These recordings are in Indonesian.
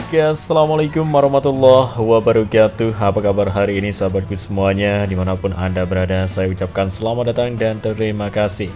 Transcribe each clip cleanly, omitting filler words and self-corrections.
Oke, assalamualaikum warahmatullahi wabarakatuh. Apa kabar hari ini sahabatku semuanya, dimanapun anda berada, saya ucapkan selamat datang dan terima kasih.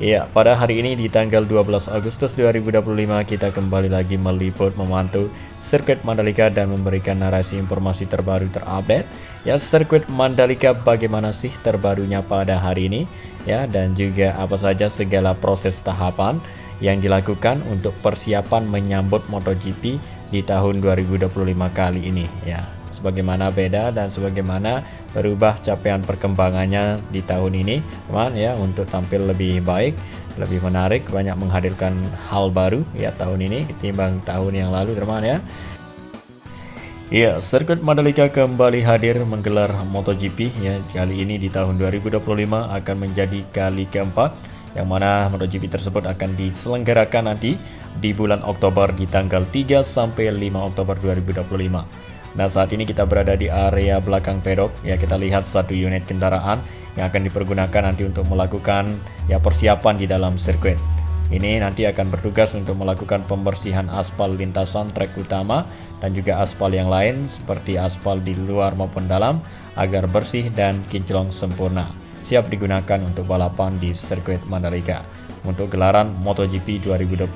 Ya, pada hari ini di tanggal 12 Agustus 2025 kita kembali lagi meliput memantau sirkuit Mandalika dan memberikan narasi informasi terbaru terupdate. Ya, sirkuit Mandalika bagaimana sih terbarunya pada hari ini? Ya, dan juga apa saja segala proses tahapan yang dilakukan untuk persiapan menyambut MotoGP di tahun 2025 kali ini ya. Sebagaimana beda dan sebagaimana berubah capaian perkembangannya di tahun ini, teman ya, untuk tampil lebih baik, lebih menarik, banyak menghadirkan hal baru ya tahun ini ketimbang tahun yang lalu, teman ya. Ya, sirkuit Mandalika kembali hadir menggelar MotoGP ya. Kali ini di tahun 2025 akan menjadi kali keempat yang mana MotoGP tersebut akan diselenggarakan nanti di bulan Oktober di tanggal 3 sampai 5 Oktober 2025. Nah, saat ini kita berada di area belakang pedok ya, kita lihat satu unit kendaraan yang akan dipergunakan nanti untuk melakukan ya persiapan di dalam sirkuit. Ini nanti akan bertugas untuk melakukan pembersihan aspal lintasan trek utama dan juga aspal yang lain seperti aspal di luar maupun dalam agar bersih dan kinclong sempurna, siap digunakan untuk balapan di sirkuit Mandalika untuk gelaran MotoGP 2025.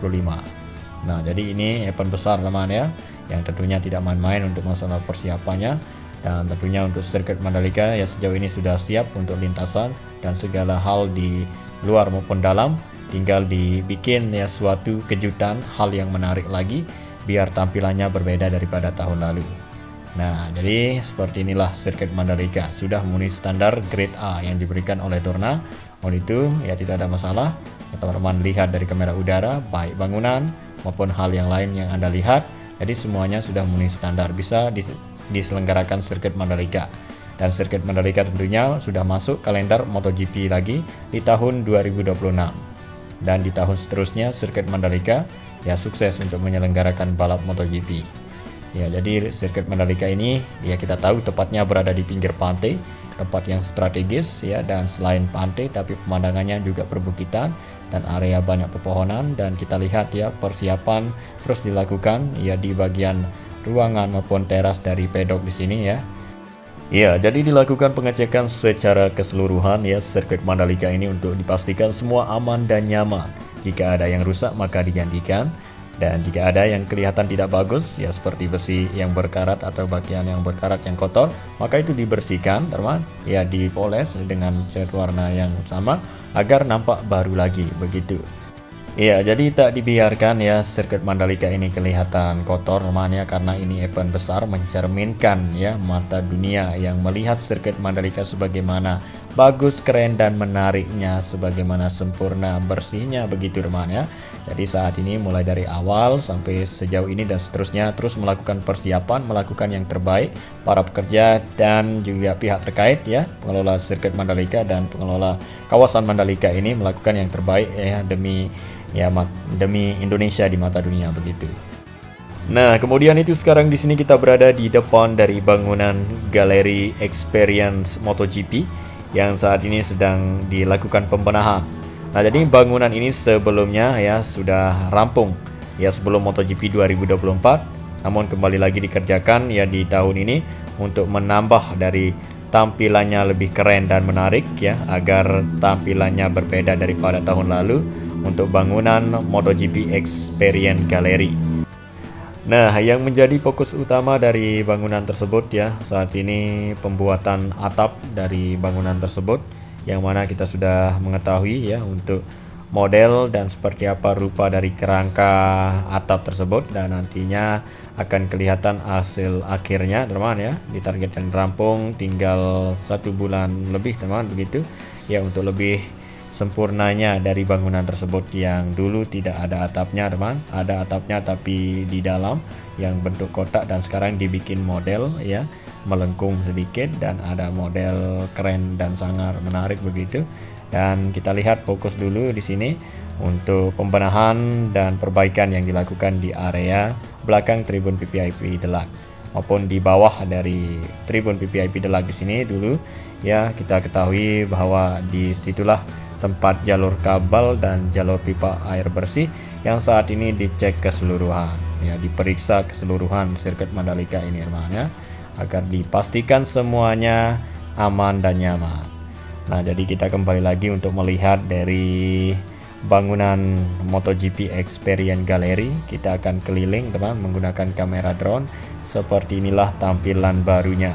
Nah, jadi ini event besar teman ya, yang tentunya tidak main-main untuk masalah persiapannya. Dan tentunya untuk sirkuit Mandalika ya sejauh ini sudah siap untuk lintasan dan segala hal di luar maupun dalam, tinggal dibikin ya suatu kejutan, hal yang menarik lagi biar tampilannya berbeda daripada tahun lalu. Nah, jadi seperti inilah sirkuit Mandalika, sudah memenuhi standar grade A yang diberikan oleh Dorna. Oleh itu ya tidak ada masalah. Teman-teman lihat dari kamera udara, baik bangunan maupun hal yang lain yang Anda lihat, jadi semuanya sudah memenuhi standar, bisa diselenggarakan sirkuit Mandalika. Dan sirkuit Mandalika tentunya sudah masuk kalender MotoGP lagi di tahun 2026. Dan di tahun seterusnya sirkuit Mandalika ya sukses untuk menyelenggarakan balap MotoGP. Ya, jadi sirkuit Mandalika ini ya kita tahu tepatnya berada di pinggir pantai, tempat yang strategis ya, dan selain pantai tapi pemandangannya juga perbukitan dan area banyak pepohonan. Dan kita lihat ya persiapan terus dilakukan ya di bagian ruangan maupun teras dari pedok di sini ya. Ya, jadi dilakukan pengecekan secara keseluruhan ya sirkuit Mandalika ini untuk dipastikan semua aman dan nyaman. Jika ada yang rusak maka digantikan. Dan jika ada yang kelihatan tidak bagus, ya seperti besi yang berkarat atau bagian yang berkarat yang kotor, maka itu dibersihkan, teman. Ya, dipoles dengan cat warna yang sama agar nampak baru lagi, begitu. Ya, jadi tak dibiarkan ya sirkuit Mandalika ini kelihatan kotor, teman ya, karena ini event besar mencerminkan ya mata dunia yang melihat sirkuit Mandalika sebagaimana bagus, keren dan menariknya, sebagaimana sempurna, bersihnya, begitu teman ya. Jadi saat ini mulai dari awal sampai sejauh ini dan seterusnya terus melakukan persiapan, melakukan yang terbaik, para pekerja dan juga pihak terkait ya, pengelola sirkuit Mandalika dan pengelola kawasan Mandalika ini melakukan yang terbaik ya demi Indonesia di mata dunia, begitu. Nah, kemudian itu sekarang di sini kita berada di depan dari bangunan Galeri Experience MotoGP yang saat ini sedang dilakukan pembenahan. Nah, jadi bangunan ini sebelumnya ya sudah rampung ya sebelum MotoGP 2024, namun kembali lagi dikerjakan ya di tahun ini untuk menambah dari tampilannya lebih keren dan menarik ya, agar tampilannya berbeda daripada tahun lalu untuk bangunan MotoGP Experience Gallery. Nah, yang menjadi fokus utama dari bangunan tersebut ya saat ini pembuatan atap dari bangunan tersebut, yang mana kita sudah mengetahui ya untuk model dan seperti apa rupa dari kerangka atap tersebut, dan nantinya akan kelihatan hasil akhirnya teman ya, ditargetkan rampung tinggal 1 bulan lebih teman, begitu ya, untuk lebih sempurnanya dari bangunan tersebut yang dulu tidak ada atapnya teman, ada atapnya tapi di dalam yang bentuk kotak, dan sekarang dibikin model ya melengkung sedikit dan ada model keren dan sangat menarik, begitu. Dan kita lihat fokus dulu di sini untuk pembenahan dan perbaikan yang dilakukan di area belakang tribun VVIP Deluxe maupun di bawah dari tribun VVIP Deluxe di sini dulu ya. Kita ketahui bahwa disitulah tempat jalur kabel dan jalur pipa air bersih yang saat ini dicek keseluruhan. ya diperiksa keseluruhan sirkuit Mandalika ini teman ya, agar dipastikan semuanya aman dan nyaman. Nah, jadi kita kembali lagi untuk melihat dari bangunan MotoGP Experience Gallery. Kita akan keliling teman menggunakan kamera drone. Seperti inilah tampilan barunya.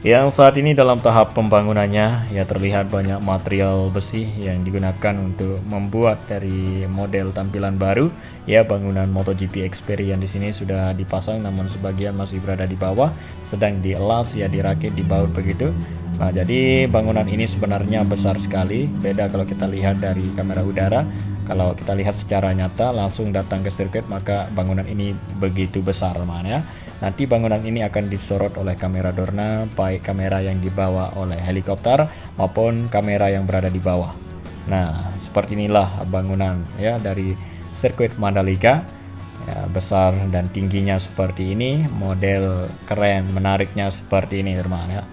Yang saat ini dalam tahap pembangunannya, ya terlihat banyak material besi yang digunakan untuk membuat dari model tampilan baru. Ya, bangunan MotoGP Experience di sini sudah dipasang, namun sebagian masih berada di bawah, sedang dielas ya, dirakit di baut begitu. Nah, jadi bangunan ini sebenarnya besar sekali. Beda kalau kita lihat dari kamera udara. Kalau kita lihat secara nyata langsung datang ke sirkuit, maka bangunan ini begitu besar teman ya. Nanti bangunan ini akan disorot oleh kamera Dorna, baik kamera yang dibawa oleh helikopter maupun kamera yang berada di bawah. Nah, seperti inilah bangunan ya dari sirkuit Mandalika. Ya, besar dan tingginya seperti ini, model keren, menariknya seperti ini teman ya.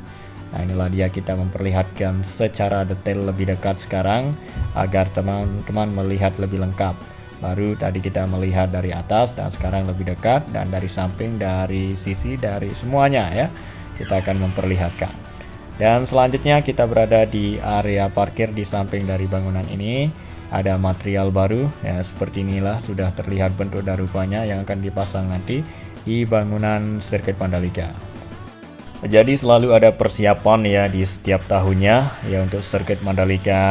Nah, inilah dia, kita memperlihatkan secara detail lebih dekat sekarang agar teman-teman melihat lebih lengkap. Baru tadi kita melihat dari atas dan sekarang lebih dekat, dan dari samping, dari sisi, dari semuanya ya, kita akan memperlihatkan. Dan selanjutnya kita berada di area parkir di samping dari bangunan ini. Ada material baru ya, seperti inilah sudah terlihat bentuk dan rupanya yang akan dipasang nanti di bangunan sirkuit Mandalika. Jadi selalu ada persiapan ya di setiap tahunnya ya untuk sirkuit Mandalika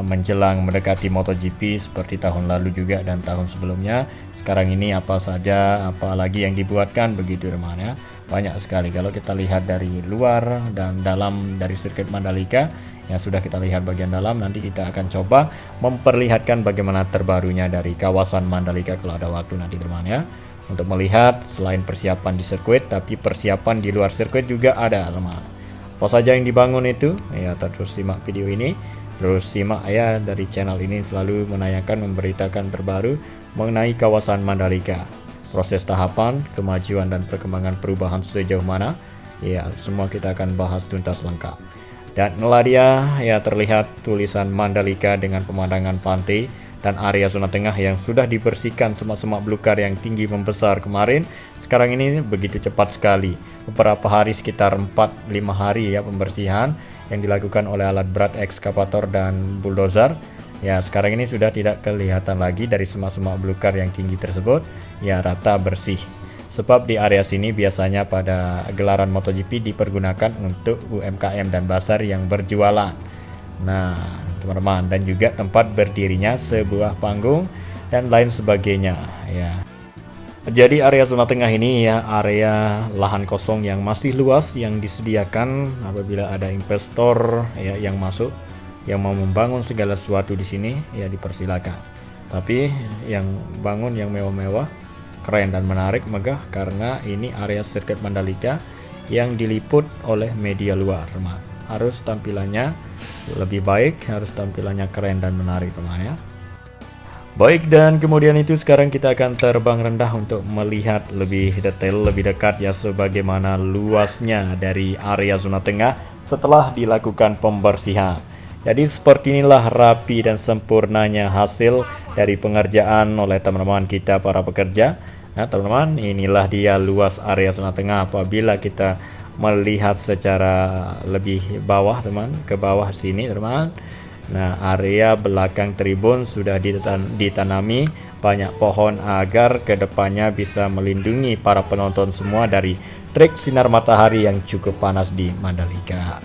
menjelang mendekati MotoGP, seperti tahun lalu juga dan tahun sebelumnya. Sekarang ini apa saja, apalagi yang dibuatkan begitu teman ya. Banyak sekali kalau kita lihat dari luar dan dalam dari sirkuit Mandalika. Yang sudah kita lihat bagian dalam, nanti kita akan coba memperlihatkan bagaimana terbarunya dari kawasan Mandalika kalau ada waktu nanti teman ya. Untuk melihat selain persiapan di sirkuit, tapi persiapan di luar sirkuit juga ada teman. Apa saja yang dibangun itu ya, terus simak video ini, terus simak ya, dari channel ini selalu menayangkan, memberitakan terbaru mengenai kawasan Mandalika, proses tahapan, kemajuan dan perkembangan perubahan sejauh mana ya, semua kita akan bahas tuntas lengkap. Dan inilah dia ya, terlihat tulisan Mandalika dengan pemandangan pantai dan area zona tengah yang sudah dibersihkan semak-semak belukar yang tinggi membesar kemarin. Sekarang ini begitu cepat sekali, beberapa hari, sekitar 4-5 hari ya pembersihan yang dilakukan oleh alat berat ekskavator dan bulldozer. Ya, sekarang ini sudah tidak kelihatan lagi dari semak-semak belukar yang tinggi tersebut, ya rata bersih. Sebab di area sini biasanya pada gelaran MotoGP dipergunakan untuk UMKM dan bazar yang berjualan. Nah, teman-teman, dan juga tempat berdirinya sebuah panggung dan lain sebagainya ya. Jadi area zona tengah ini ya, area lahan kosong yang masih luas yang disediakan apabila ada investor ya yang masuk, yang mau membangun segala sesuatu di sini ya, dipersilakan. Tapi yang bangun yang mewah-mewah, keren dan menarik, megah, karena ini area sirkuit Mandalika yang diliput oleh media luar teman. Harus tampilannya lebih baik, harus tampilannya keren dan menarik teman ya. Baik, dan kemudian itu sekarang kita akan terbang rendah untuk melihat lebih detail, lebih dekat ya, sebagaimana luasnya dari area zona tengah setelah dilakukan pembersihan. Jadi seperti inilah rapi dan sempurnanya hasil dari pengerjaan oleh teman-teman kita para pekerja. Nah teman-teman, inilah dia luas area zona tengah apabila kita melihat secara lebih bawah teman, ke bawah sini teman. Nah, area belakang tribun sudah ditanami banyak pohon agar kedepannya bisa melindungi para penonton semua dari terik sinar matahari yang cukup panas di Mandalika.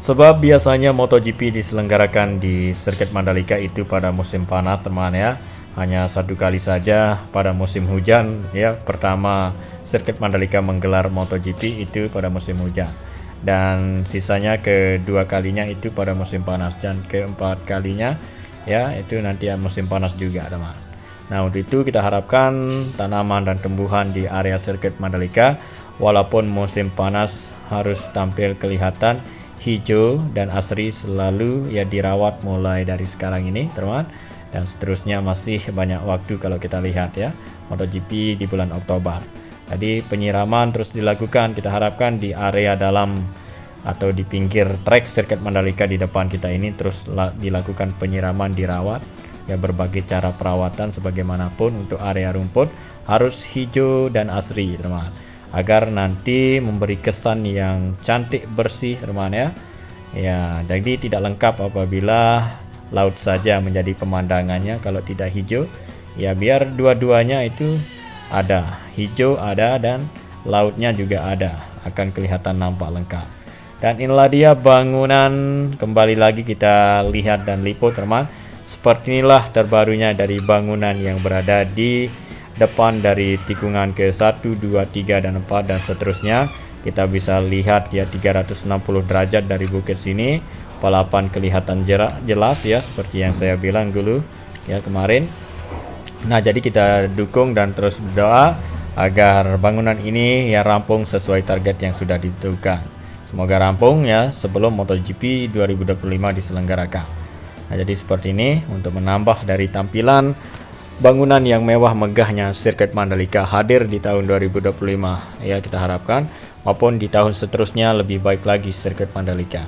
Sebab biasanya MotoGP diselenggarakan di sirkuit Mandalika itu pada musim panas teman ya. Hanya satu kali saja pada musim hujan ya. Pertama sirkuit Mandalika menggelar MotoGP itu pada musim hujan, dan sisanya kedua kalinya itu pada musim panas, dan keempat kalinya ya itu nanti musim panas juga teman. Nah untuk itu kita harapkan tanaman dan tumbuhan di area sirkuit Mandalika walaupun musim panas harus tampil kelihatan hijau dan asri, selalu ya dirawat mulai dari sekarang ini teman. Dan seterusnya masih banyak waktu kalau kita lihat ya, MotoGP di bulan Oktober. Jadi penyiraman terus dilakukan, kita harapkan di area dalam atau di pinggir trek sirkuit Mandalika di depan kita ini terus dilakukan penyiraman, dirawat ya berbagai cara perawatan sebagaimanapun untuk area rumput harus hijau dan asri teman, agar nanti memberi kesan yang cantik bersih teman ya. Ya, jadi tidak lengkap apabila laut saja menjadi pemandangannya kalau tidak hijau. Ya biar dua-duanya itu ada, hijau ada dan lautnya juga ada, akan kelihatan nampak lengkap. Dan inilah dia bangunan, kembali lagi kita lihat dan liput teman. Seperti inilah terbarunya dari bangunan yang berada di depan dari tikungan ke 1, 2, 3 dan 4 dan seterusnya. Kita bisa lihat ya 360 derajat dari bukit sini. Palapan kelihatan jelas ya seperti yang saya bilang dulu ya kemarin. Nah, jadi kita dukung dan terus berdoa agar bangunan ini ya rampung sesuai target yang sudah ditentukan. Semoga rampung ya sebelum MotoGP 2025 diselenggarakan. Nah, jadi seperti ini untuk menambah dari tampilan bangunan yang mewah megahnya sirkuit Mandalika hadir di tahun 2025. Ya, kita harapkan maupun di tahun seterusnya lebih baik lagi sirkuit Mandalika.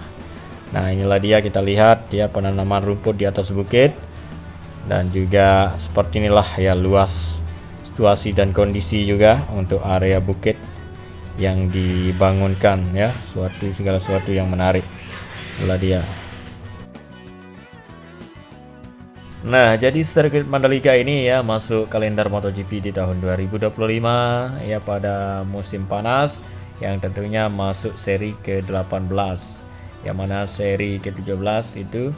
Nah, inilah dia, kita lihat ya penanaman rumput di atas bukit. Dan juga seperti inilah ya luas situasi dan kondisi juga untuk area bukit yang dibangunkan ya, segala sesuatu yang menarik. Itulah dia. Nah, jadi sirkuit Mandalika ini ya masuk kalender MotoGP di tahun 2025 ya pada musim panas yang tentunya masuk seri ke-18. Yang mana seri ke-17 itu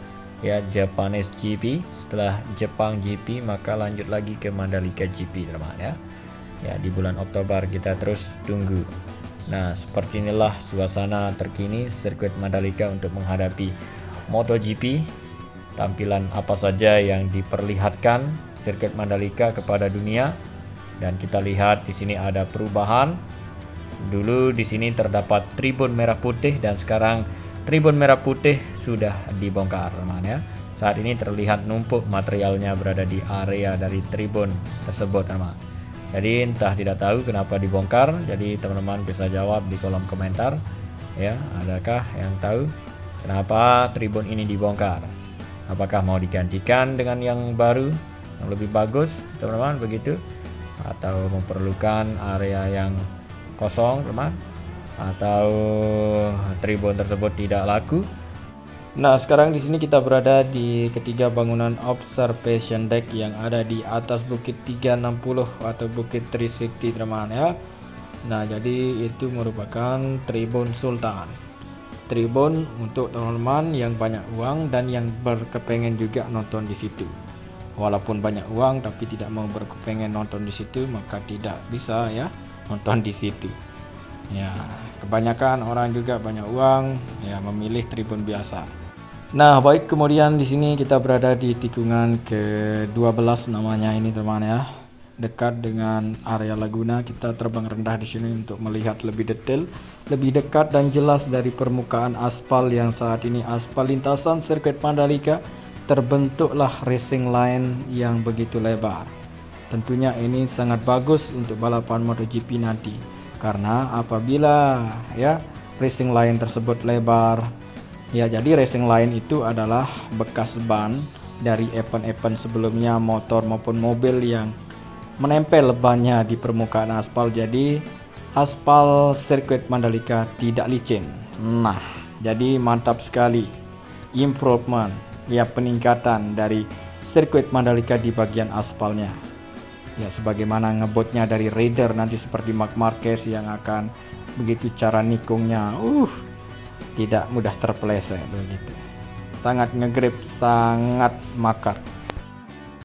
ya Japanese GP, setelah Jepang GP maka lanjut lagi ke Mandalika GP teman ya. Ya di bulan Oktober kita terus tunggu. Nah, seperti inilah suasana terkini sirkuit Mandalika untuk menghadapi MotoGP. Tampilan apa saja yang diperlihatkan sirkuit Mandalika kepada dunia, dan kita lihat di sini ada perubahan. Dulu di sini terdapat tribun merah putih dan sekarang tribun merah putih sudah dibongkar teman ya. Saat ini terlihat numpuk materialnya berada di area dari tribun tersebut teman. Jadi entah tidak tahu kenapa dibongkar. Jadi teman-teman bisa jawab di kolom komentar ya. Adakah yang tahu kenapa tribun ini dibongkar? Apakah mau digantikan dengan yang baru yang lebih bagus teman-teman begitu? Atau memerlukan area yang kosong teman? Atau tribun tersebut tidak laku. Nah, sekarang di sini kita berada di ketiga bangunan observation deck yang ada di atas Bukit 360 atau Bukit 360 teman ya. Nah, jadi itu merupakan tribun Sultan. Tribun untuk teman-teman yang banyak uang dan yang berkepengen juga nonton di situ. Walaupun banyak uang tapi tidak mau berkepengen nonton di situ, maka tidak bisa ya nonton di situ. Ya, kebanyakan orang juga banyak uang ya memilih tribun biasa. Nah, baik, kemudian di sini kita berada di tikungan ke-12 namanya ini teman ya. Dekat dengan area Laguna, kita terbang rendah di sini untuk melihat lebih detail, lebih dekat dan jelas dari permukaan aspal yang saat ini aspal lintasan sirkuit Mandalika. Terbentuklah racing line yang begitu lebar. Tentunya ini sangat bagus untuk balapan MotoGP nanti. Karena apabila ya racing line tersebut lebar ya, jadi racing line itu adalah bekas ban dari event-event sebelumnya motor maupun mobil yang menempel bannya di permukaan aspal. Jadi aspal sirkuit Mandalika tidak licin. Nah, jadi mantap sekali improvement ya, peningkatan dari sirkuit Mandalika di bagian aspalnya. Ya, sebagaimana ngebotnya dari Raider nanti seperti Marc Marquez yang akan begitu cara nikungnya tidak mudah terpeleset begitu. Sangat ngegrip, sangat makar.